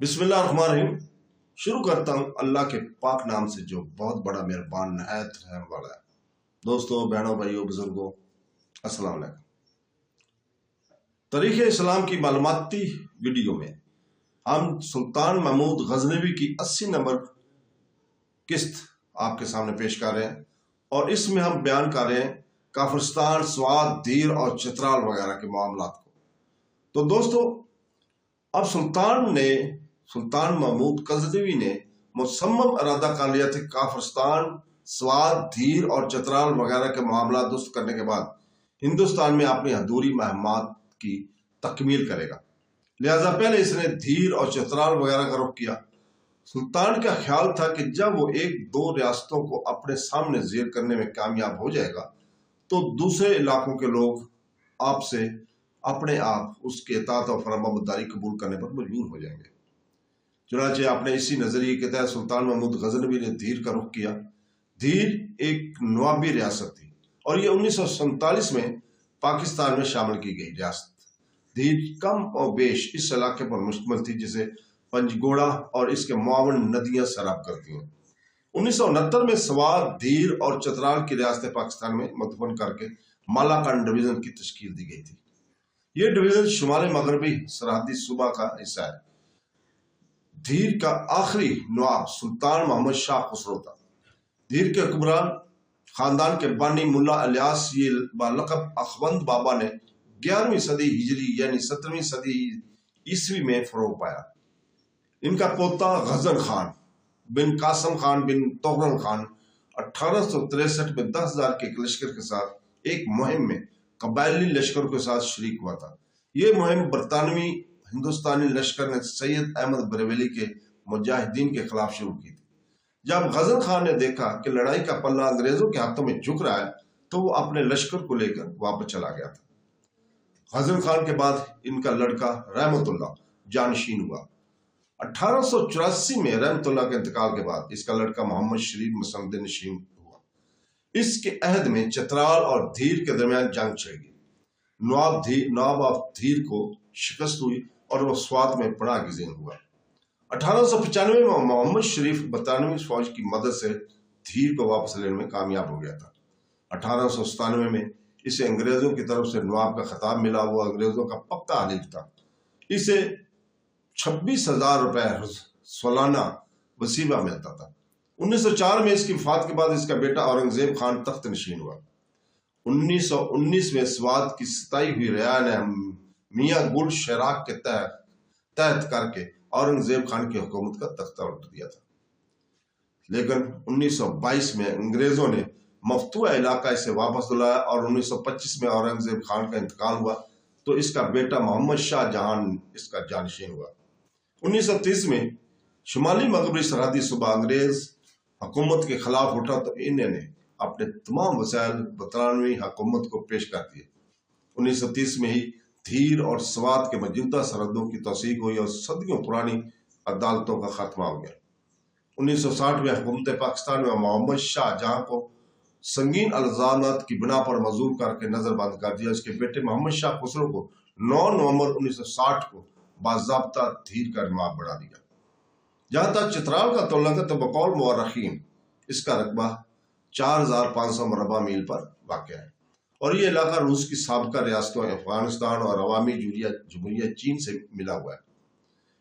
बिस्मिल्लाहिर्रहमानिर्रहीम। शुरू करता हूँ अल्लाह के पाक नाम से जो बहुत बड़ा मेहरबान नहायत रहम वाला है। दोस्तों, बहनों, भाइयों, बुजुर्गों, अस्सलाम वालेकुम। तारीख़ इस्लाम की मालूमाती वीडियो में हम सुल्तान महमूद गजनवी की 80 नंबर किस्त आपके सामने पेश कर रहे हैं और इसमें हम बयान कर रहे हैं काफिरस्तान, स्वात, दीर और चित्राल वगैरह के मामलात को। तो दोस्तों, अब सुल्तान महमूद गजनवी ने मुसम्मम इरादा कर लिया था काफिरस्तान, स्वात, धीर और चित्राल वगैरह के मामला दुरुस्त करने के बाद हिंदुस्तान में अपनी अधूरी मुहिम्मात की तकमील करेगा। लिहाजा पहले इसने धीर और चित्राल वगैरह का रुख किया। सुल्तान का ख्याल था कि जब वो एक दो रियासतों को अपने सामने ज़ेर करने में कामयाब हो जाएगा तो दूसरे इलाकों के लोग आपसे अपने आप उसके इताअत और फरमाबरदारी कबूल करने पर मजबूर हो जाएंगे। चुनांचे आपने इसी नजरिए के तहत सुल्तान महमूद गजनवी ने धीर का रुख किया। धीर एक नवाबी रियासत थी और ये 1947 में पाकिस्तान में शामिल की गई रियासत। धीर कम और बेश इस इलाके पर मुश्तमिल थी जिसे पंजगोड़ा और इसके मुआवन नदियां सैराब करती हैं। 1969 में स्वात, धीर और चित्राल की रियासतें पाकिस्तान में मुंतकिल करके मालाकंड डिवीजन की तश्कील दी गई थी। ये डिवीजन शुमाली मगरबी सरहदी सूबा का हिस्सा है। धीर का आखिरी नवाब सुल्तान मोहम्मद शाह खुसरो था। धीर के हुक्मरान खानदान के बानी मुल्ला इलियास ये बालक़ब अखवंद बाबा ने 11वीं सदी हिजरी यानी 17वीं सदी ईस्वी में फरोग पाया। इनका पोता गजन खान बिन कासम खान बिन तोगरल खान 1863 में 10,000 के एक लश्कर के साथ एक मुहिम में कबायली लश्कर के साथ शरीक हुआ था। ये मुहिम बरतानवी हिंदुस्तानी लश्कर ने सैयद अहमद बरेवली के मुजाहिदीन के खिलाफ शुरू की थी। जब गजन खान ने देखा कि लड़ाई का पल्ला अंग्रेजों के हाथों में झुक रहा है तो वो अपने लश्कर को लेकर वापस चला गया था। गजन खान के बाद इनका लड़का रहमतुल्लाह जानशीन हुआ। 1884 में रहमतुल्लाह के इंतकाल के बाद इसका लड़का मोहम्मद शरीफ मसंद नशीन हुआ। इसके अहद में चित्राल और धीर के दरमियान जंग छिड़ी। नवाब ऑफ धीर को शिकस्त हुई और वह स्वात में पनाह गिज़ीन हुआ। 1895 में मोहम्मद शरीफ बरतानवी फौज की मदद से धीर को वापस लेने में कामयाब हो गया था। 1897 में इसे अंग्रेजों की तरफ से नवाब का खिताब मिला। हुआ अंग्रेजों का पक्का हलीफ था। इसे 26,000 रुपए सालाना वसीबा मिलता था। 1904 में इसकी वफात के बाद इसका बेटा औरंगजेब खान तख्त नशीन हुआ। 1919 में स्वात की सताई हुई रिया ने मियाँ गुल शराक के तहत करके औरंगजेब खान की हुकूमत का तख्ता उल्ट दिया था। लेकिन 1922 में अंग्रेजों ने मफतूआ इलाका इसे वापस दिलाया और 1925 में औरंगजेब खान का इंतकाल हुआ तो इसका बेटा मोहम्मद शाह जहान इसका जानशीन हुआ। 1930 में शुमाली मगरबी सरहदी सूबा अंग्रेज हुकूमत के खिलाफ उठा तो इन्होंने अपने तमाम वसाइल बरतानवी हुकूमत को पेश कर दिए। 1930 में ही धीर और स्वात के मौजूदा सरहदों की तौसीक हुई और सदियों पुरानी अदालतों का खात्मा हो गया। 1960 में हुकूमत पाकिस्तान में मोहम्मद शाह जहां को संगीन अल्जामात की बिना पर मजूर करके नजरबंद कर दिया। उसके बेटे मोहम्मद शाह खुसरो को 9 नवंबर 1960 को बाज़ाब्ता धीर का नवाब बढ़ा दिया। जहां तक चित्राल का तल्लुक है तो बकौल मुअर्रिखीन इसका रकबा 4,500 मरबा मील पर वाक़ है और ये इलाका रूस की साबका रियासतों अफगानिस्तान और अवामी जमहूरिया चीन से मिला हुआ है।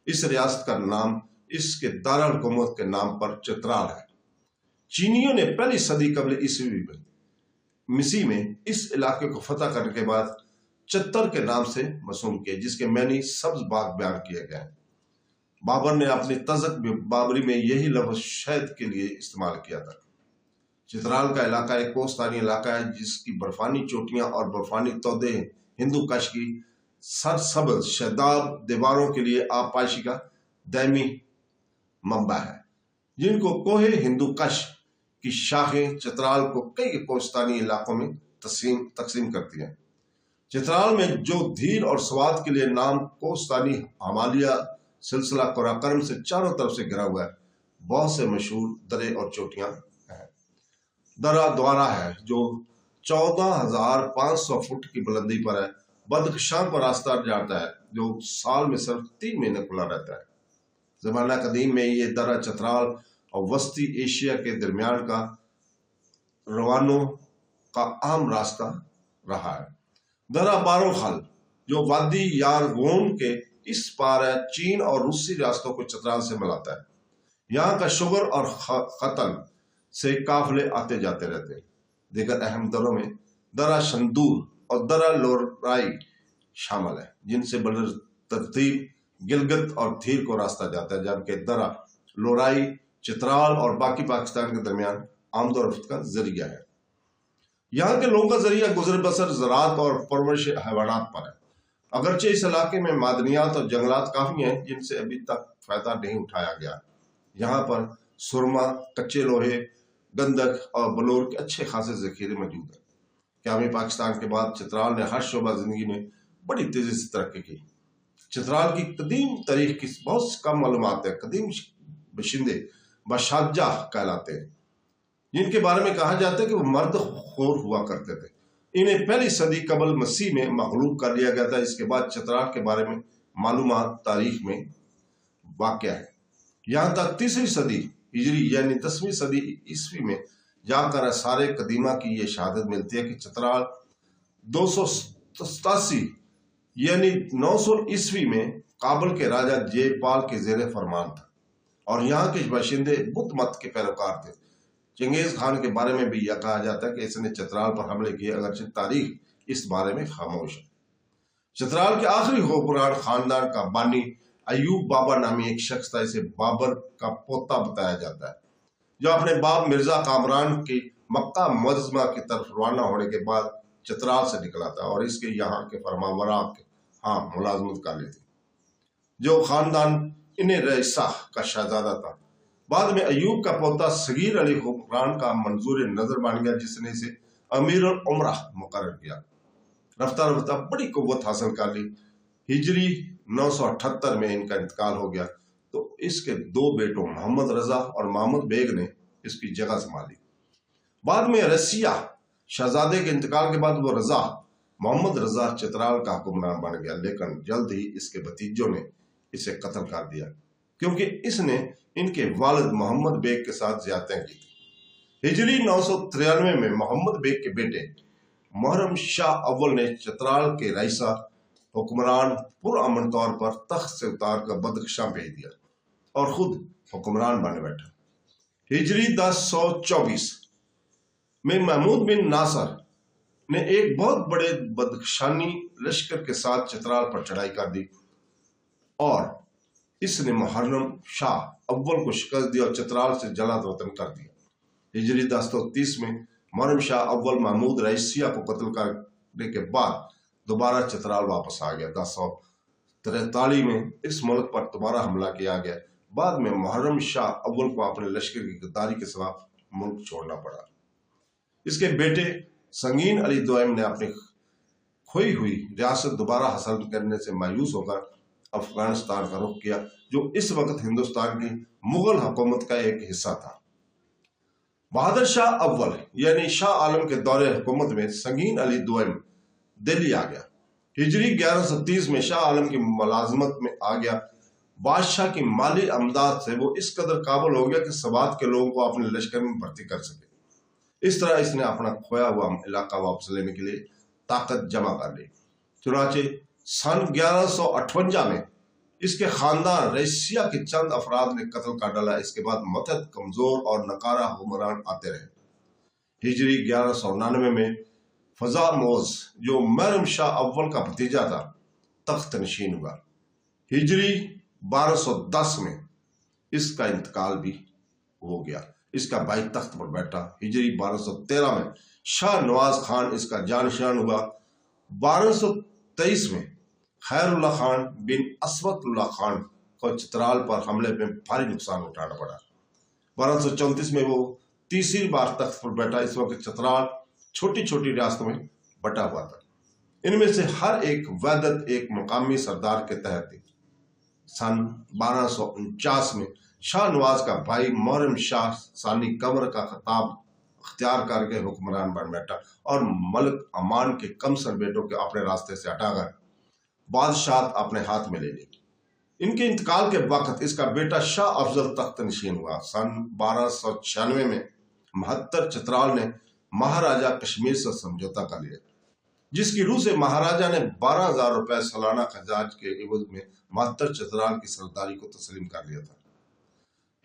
इस रियासत का नाम इसके दारुल हुकूमत के नाम पर चित्राल है। चीनियों ने पहली सदी कबल ईस्वी में मिसी में इस इलाके को फतह करने के बाद चत्तर के नाम से मसूम किया जिसके मैनी सब्ज बाग बयान किए गए हैं। बाबर ने अपनी तज़क बाबरी में यही लफ्ज़ शहद के लिए इस्तेमाल किया था। चित्राल का इलाका एक कोस्तानी इलाका है जिसकी बर्फानी चोटियां और बर्फानी तौदे हिंदू कश की सरसब्ज शदाब दीवारों के लिए आपाशी का दायमी मंबा है, जिनको कोहे हिंदू कश की शाखें चित्राल को कई कोस्तानी इलाकों में तकसीम करती हैं। चित्राल में जो धीर और स्वात के लिए नाम कोस्तानी हमालिया सिलसिला कराकरम से चारों तरफ से घिरा हुआ है, बहुत से मशहूर दरे और चोटियां हैं। दरा द्वारा है जो 14,500 फुट की बुलंदी पर है। बदख्शां पर रास्ता जाता है जो साल में सिर्फ 3 महीने खुला रहता है। ज़माना कदीम में ये दर्रा चतराल और वस्ती एशिया के दरमियान का रवानों का अहम रास्ता रहा है। दर्रा बारोखाल जो वादी यारगोन के इस पार है, चीन और रूसी रियासतों को चतराल से मिलाता है। यहाँ का शुगर और खतन से काफिले आते जाते रहते हैं। दीगर अहम दर्रों में दर्रा शंदूर और दर्रा लोराई शामिल है, जिनसे बदर तरतीब गिलगित और थीर को रास्ता जाता है, जबकि दर्रा लोराई चित्राल और बाकी पाकिस्तान के दरमियान आमद और रफ्त का जरिया है। यहाँ के लोगों का जरिया गुजर बसर ज़राअत और परवरिश हैवानात पर है। अगरचे इस इलाके में मादनियात और जंगलात काफ़ी हैं जिनसे अभी तक फ़ायदा नहीं उठाया गया। यहाँ पर सुरमा, कच्चे लोहे, गंधक और बलोर के अच्छे खासे ज़ख़ीरे मौजूद हैं। क़यामी पाकिस्तान के बाद चित्राल ने हर शोबा ज़िंदगी में बड़ी तेज़ी से तरक्की की। चित्राल की कदीम तारीख की बहुत कम मालूमात है। कदीम बशिंदे बशाजा कहलाते हैं, जिनके बारे में कहा जाता है कि वो मर्द खोर हुआ करते थे। इन्हें पहली सदी कबल मसीह में मगलूब कर लिया गया था। इसके बाद चित्राल के बारे में मालूमात तारीख में वाक़या है। यहाँ तक तीसरी सदी हिजरी यानी 10वीं सदी ईस्वी में जाकर सारे कदीमा की ये शहादत मिलती है कि चित्राल 287 यानी 900 ईस्वी में काबुल के राजा जयपाल के ज़ेरे फरमान था और यहाँ के बाशिंदे बुद्ध मत के पैरोकार थे। चंगेज खान के बारे में भी यह कहा जाता है कि इसने चित्राल पर हमले किए, अगरचे तारीख इस बारे में खामोश है। चित्राल के आखिरी हुक्मरान खानदान का बानी अयूब बाबा नामी एक शख्स था। इसे बाबर का पोता बताया जाता है, जो अपने बाप मिर्जा कामरान के मक्का मुअज़्ज़मा की तरफ रवाना होने के बाद चित्राल से निकला था और इसके यहाँ के फरमावरा के मुलाजमत कर ली थी, जो खानदान इन्हें रईसा का शहजादा था। बाद में अयूब का पोता सगीर अली हुक्मरान का मंजूर नजर बन गया, जिसने इसे अमीर उमरा मुकर्रर किया। रफ्ता रफ्ता बड़ी कुव्वत हासिल कर ली। हिजरी 978 में इनका इंतकाल हो गया तो इसके दो बेटों मोहम्मद रजा और महमूद बेग ने इसकी जगह संभाली। बाद में रसिया शहजादे के इंतकाल के बाद वो रजा मोहम्मद रजा चित्राल का हुक्मरान बन गया, लेकिन जल्द ही इसके भतीजों ने इसे कत्ल कर दिया क्योंकि इसने इनके वालिद मोहम्मद बेग के साथ ज़्यादतियां की थी। हिजरी 993 में मोहम्मद बेग के बेटे मुहर्रम शाह अव्वल ने चित्राल के रईसा हुक्मरान पुरअमन तौर पर तख्त से उतार कर बदख्शां भेज दिया और खुद हुक्मरान बने बैठा। हिजरी 1024 में महमूद बिन नासर ने एक बहुत बड़े बदख्शानी लश्कर के साथ चित्राल पर चढ़ाई कर दी और इसने मुहर्रम शाह अव्वल को शिकस्त दी और चित्राल से जलात वतन कर दिया। हिजरी 1030 में मुहर्रम शाह अव्वल महमूद रईसिया को कत्ल करने के बाद दोबारा चित्राल वापस आ गया। 1043 में इस मुल्क पर दोबारा हमला किया गया। बाद में मुहर्रम शाह अव्वल को अपने लश्कर की गद्दारी के सिवा मुल्क छोड़ना पड़ा। इसके बेटे संगीन अली दोयम ने अपनी खोई हुई रियासत दोबारा हासिल करने से मायूस होकर अफगानिस्तान का रुख किया, जो इस वक्त हिंदुस्तान की मुगल हुकूमत का एक हिस्सा था। बहादुर शाह अव्वल यानी शाह आलम के दौरे हुकूमत में संगीन अली दोयम दिल्ली आ गया। हिजरी 1130 में शाह आलम की मुलाजमत में आ गया। बादशाह की माली अमदाद से वो इस कदर काबुल हो गया कि सवात के लोगों को अपने लश्कर में भर्ती कर सके। इस तरह इसने अपना खोया हुआ इलाका वापस लेने के लिए ताकत जमा कर ली। चुनाचे सन 1158 में इसके खानदान रईसिया के चंद अफराद ने कत्ल कर डाला। इसके बाद मतहत कमजोर और नकारा हुक्मरान आते रहे। हिजरी 1199 में फजा मोज जो मुहर्रम शाह अव्वल का भतीजा था तख्त नशीन हुआ। हिजरी 1210 में इसका इंतकाल भी हो गया। इसका भाई तख्त पर बैठा। हिजरी 1213 में शाह नवाज खान इसका जानशान हुआ। 1223 में खैरुल्ला खान बिन असवतुल्ला खान को चित्राल पर हमले में भारी नुकसान उठाना पड़ा। 1234 में वो तीसरी बार तख्त पर बैठा। इस वक्त चित्राल छोटी छोटी रियासतों में बटा हुआ था। इनमें से हर एक वैदत एक मुकामी सरदार के तहत थी। सन 1249 में शाह नवाज का भाई मुहर्रम शाह सानी कमर का खिताब अख्तियार करके हुक्मरान बन बैठा और मलिक अमान के कमसर बेटों के अपने रास्ते से हटाकर बादशाह अपने हाथ में ले ली। ان کے انتقال کے وقت اس کا بیٹا شاہ افضل تخت نشین ہوا۔ سن 1296 میں مہتر چترال نے مہاراجہ کشمیر سے سمجھوتا کر لیا، جس کی روح سے مہاراجہ نے 12,000 روپے سالانہ خراج کے عوض میں مہتر چترال کی سرداری کو تسلیم کر لیا تھا۔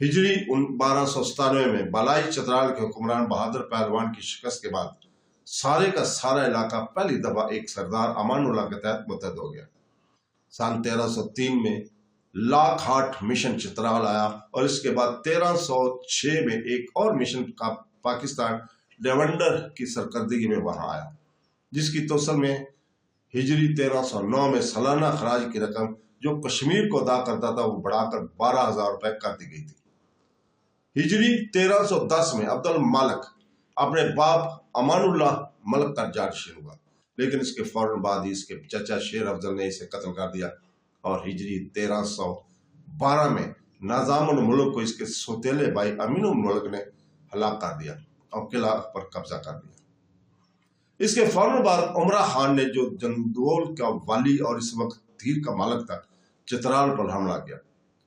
ہجری 1297 میں بالائی چترال کے حکمران بہادر پہلوان کی شکست کے بعد سارے کا سارا علاقہ پہلی دفعہ ایک سردار امان اللہ کے تحت متحد ہو گیا۔ سن 1303 میں لاکھ ہاٹ مشن چترال آیا اور اس کے بعد 1306 میں ایک اور مشن کا پاکستان ڈیونڈر کی سرکردگی میں وہاں آیا، جس کی توسل میں ہجری 1309 میں سالانہ خراج کی رقم جو کشمیر کو ادا کرتا تھا وہ بڑھا کر 12,000 روپے کر دی گئی تھی۔ ہجری 1310 میں عبد المالک اپنے باپ امان اللہ ملک کا جانشین ہوا، لیکن اس کے فوراً بعد ہی اس کے چچا شیر افضل نے اسے قتل کر دیا اور ہجری 1312 میں نظام الملک کو اس کے سوتیلے بھائی امین الملک نے ہلاک کر دیا اور قلعہ پر قبضہ کر لیا۔ اس کے فوراً بعد عمرہ خان نے جو جندول کا والی اور اس وقت دھیر کا مالک تھا چترال پر حملہ کیا۔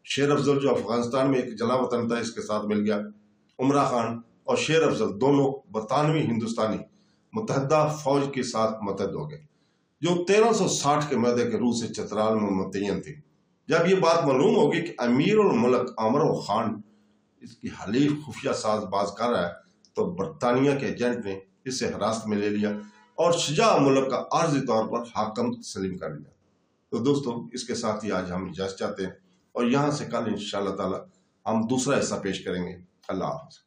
شیر افضل جو افغانستان میں ایک جلا وطن تھا اس کے ساتھ مل گیا۔ عمرہ خان اور شیر افضل دونوں برطانوی ہندوستانی متحدہ فوج کے ساتھ متحد ہو گئے، جو 1360 کے معاہدے کے روح سے چترال میں متعین تھی۔ جب یہ بات معلوم ہوگی کہ امیر الملک عمرو خان اس کی حلیف خفیہ ساز باز کر رہا ہے تو برطانیہ کے ایجنٹ نے اسے حراست میں لے لیا اور شجاع ملک کا عارضی طور پر حاکم تسلیم کر لیا۔ تو دوستو اس کے ساتھ ہی آج ہم اجازت چاہتے ہیں اور یہاں سے کل انشاءاللہ تعالی ہم دوسرا حصہ پیش کریں گے۔ اللہ حافظ۔